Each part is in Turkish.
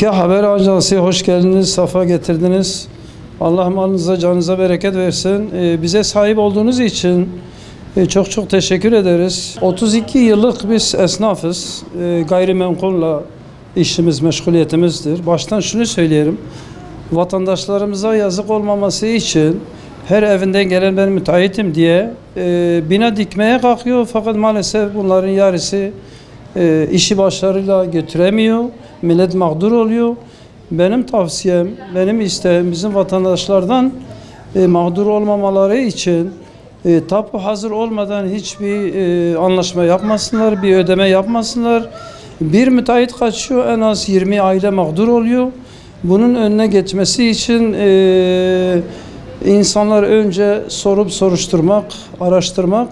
Ülke Haber Ajansı hoş geldiniz, safa getirdiniz. Allah malınıza, canınıza bereket versin. Bize sahip olduğunuz için çok çok teşekkür ederiz. 32 yıllık biz esnafız. Gayrimenkulla işimiz, meşguliyetimizdir. Baştan şunu söyleyelim. Vatandaşlarımıza yazık olmaması için her evinden gelen ben müteahhitim diye bina dikmeye kalkıyor. Fakat maalesef bunların yarısı işi başarıyla götüremiyor. Millet mağdur oluyor. Benim tavsiyem, benim isteğim bizim vatandaşlardan mağdur olmamaları için tapu hazır olmadan hiçbir anlaşma yapmasınlar, bir ödeme yapmasınlar. Bir müteahhit kaçıyor, en az 20 aile mağdur oluyor. Bunun önüne geçmesi için insanlar önce sorup soruşturmak, araştırmak.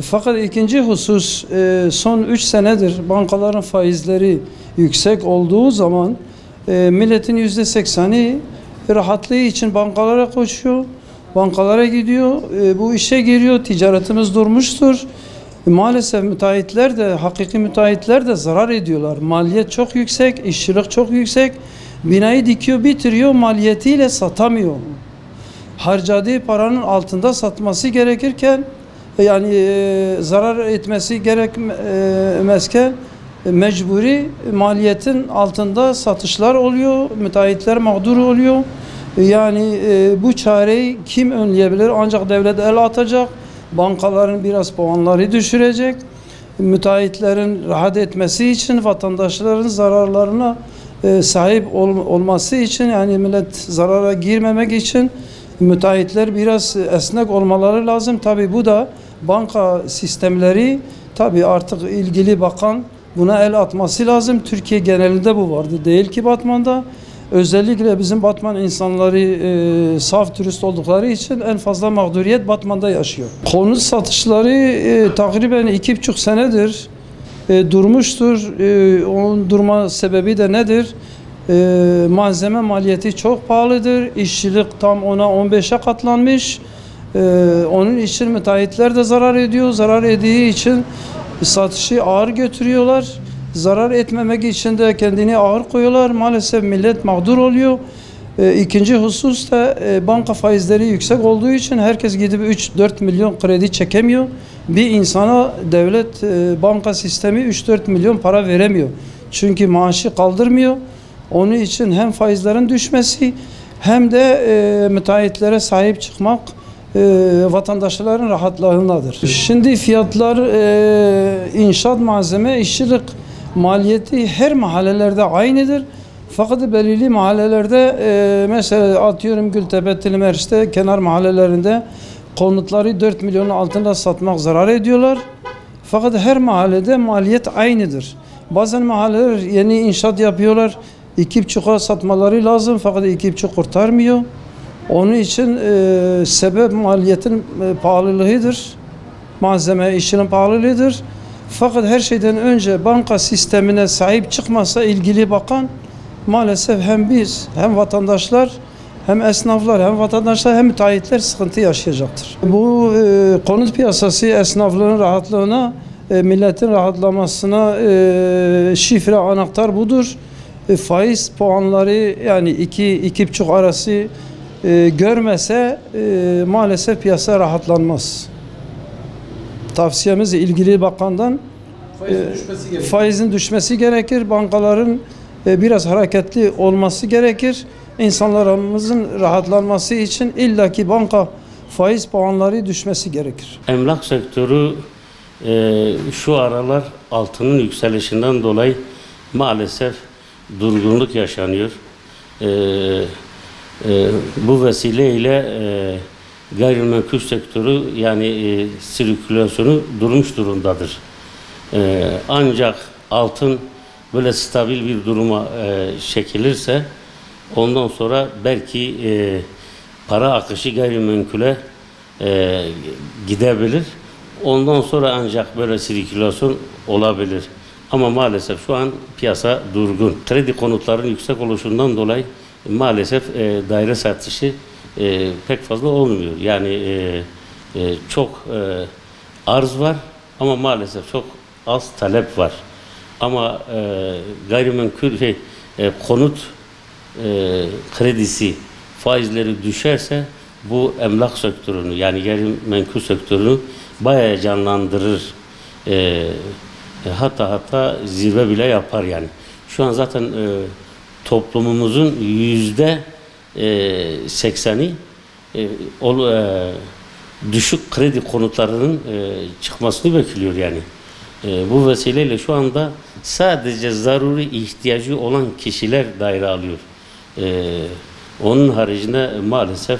Fakat ikinci husus, son 3 senedir bankaların faizleri yüksek olduğu zaman milletin %80'i rahatlığı için bankalara koşuyor, bankalara gidiyor, bu işe giriyor, ticaretimiz durmuştur. Maalesef müteahhitler de, hakiki müteahhitler de zarar ediyorlar. Maliyet çok yüksek, işçilik çok yüksek. Binayı dikiyor, bitiriyor, maliyetiyle satamıyor. Harcadığı paranın altında satması gerekirken, yani zarar etmesi gerekmezken mecburi maliyetin altında satışlar oluyor, müteahhitler mağdur oluyor. Yani bu çareyi kim önleyebilir? Ancak devlet el atacak, bankaların biraz puanları düşürecek, müteahhitlerin rahat etmesi için, vatandaşların zararlarına sahip olması için, yani millet zarara girmemek için müteahhitler biraz esnek olmaları lazım. Tabii bu da banka sistemleri, tabii artık ilgili bakan buna el atması lazım. Türkiye genelinde bu vardı. Değil ki Batman'da. Özellikle bizim Batman insanları saf turist oldukları için en fazla mağduriyet Batman'da yaşıyor. Konut satışları takriben 2,5 senedir durmuştur. Onun durma sebebi de nedir? Malzeme maliyeti çok pahalıdır. İşçilik tam 10'a 15'e katlanmış. Onun için müteahhitler de zarar ediyor. Zarar ettiği için satışı ağır götürüyorlar. Zarar etmemek için de kendini ağır koyuyorlar. Maalesef millet mağdur oluyor. İkinci husus da banka faizleri yüksek olduğu için herkes gidip 3-4 milyon kredi çekemiyor. Bir insana devlet banka sistemi 3-4 milyon para veremiyor. Çünkü maaşı kaldırmıyor. Onun için hem faizlerin düşmesi hem de müteahhitlere sahip çıkmak vatandaşların rahatlığındadır. Şimdi fiyatlar, inşaat malzeme, işçilik maliyeti her mahallelerde aynıdır. Fakat belirli mahallelerde mesela atıyorum Gültepe, Tilimer'de kenar mahallelerinde konutları 4 milyonun altında satmak zarar ediyorlar. Fakat her mahallede maliyet aynıdır. Bazen mahalleler yeni inşaat yapıyorlar, 2,5'a satmaları lazım fakat 2,5 kurtarmıyor. Onun için sebep maliyetin pahalılığıdır. Malzeme, işçinin pahalılığıdır. Fakat her şeyden önce banka sistemine sahip çıkmasa ilgili bakan, maalesef hem biz, hem vatandaşlar, hem esnaflar, hem vatandaşlar, hem müteahhitler sıkıntı yaşayacaktır. Bu konut piyasası esnaflığın rahatlığına, milletin rahatlamasına şifre, anahtar budur. Faiz puanları yani 2-2,5 arası görmese maalesef piyasa rahatlanmaz. Tavsiyemiz ilgili bakandan faizin düşmesi gerekir. Bankaların biraz hareketli olması gerekir. İnsanlarımızın rahatlanması için illaki banka faiz puanları düşmesi gerekir. Emlak sektörü şu aralar altının yükselişinden dolayı maalesef durgunluk yaşanıyor. Bu vesileyle gayrimenkul sektörü yani sirkülasyonu durmuş durumdadır. Ancak altın böyle stabil bir duruma çekilirse ondan sonra belki para akışı gayrimenkule gidebilir. Ondan sonra ancak böyle sirkülasyon olabilir. Ama maalesef şu an piyasa durgun. Kredi konutların yüksek oluşundan dolayı maalesef daire satışı pek fazla olmuyor. Yani çok arz var ama maalesef çok az talep var. Ama gayrimenkul konut kredisi faizleri düşerse bu emlak sektörünü yani gayrimenkul sektörünü bayağı canlandırır. Hatta zirve bile yapar yani. Şu an zaten toplumumuzun %80'i düşük kredi konutlarının çıkmasını bekliyor yani. Bu vesileyle şu anda sadece zaruri ihtiyacı olan kişiler daire alıyor. Onun haricinde maalesef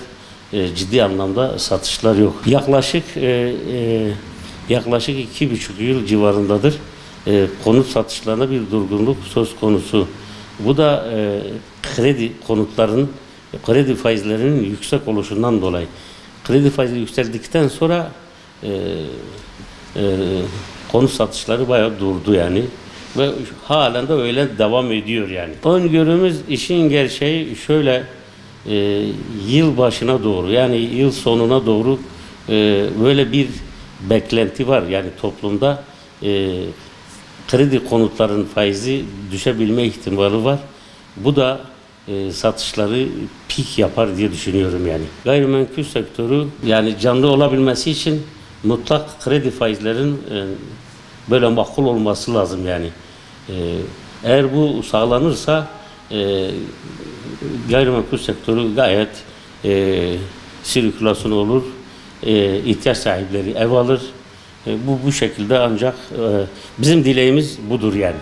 ciddi anlamda satışlar yok. Yaklaşık 2,5 yıl civarındadır. Konut satışlarına bir durgunluk söz konusu. Bu da kredi faizlerinin yüksek oluşundan dolayı. Kredi faizi yükseldikten sonra konut satışları bayağı durdu yani. Ve halen de öyle devam ediyor yani. Öngörümüz işin gerçeği şöyle yıl başına doğru yani yıl sonuna doğru böyle bir beklenti var yani toplumda kredi konutların faizi düşebilme ihtimali var. Bu da satışları pik yapar diye düşünüyorum yani. Gayrimenkul sektörü yani canlı olabilmesi için mutlak kredi faizlerin böyle makul olması lazım yani. Eğer bu sağlanırsa gayrimenkul sektörü gayet sirkülasyon olur, ihtiyaç sahipleri ev alır. Bu şekilde ancak bizim dileğimiz budur yani.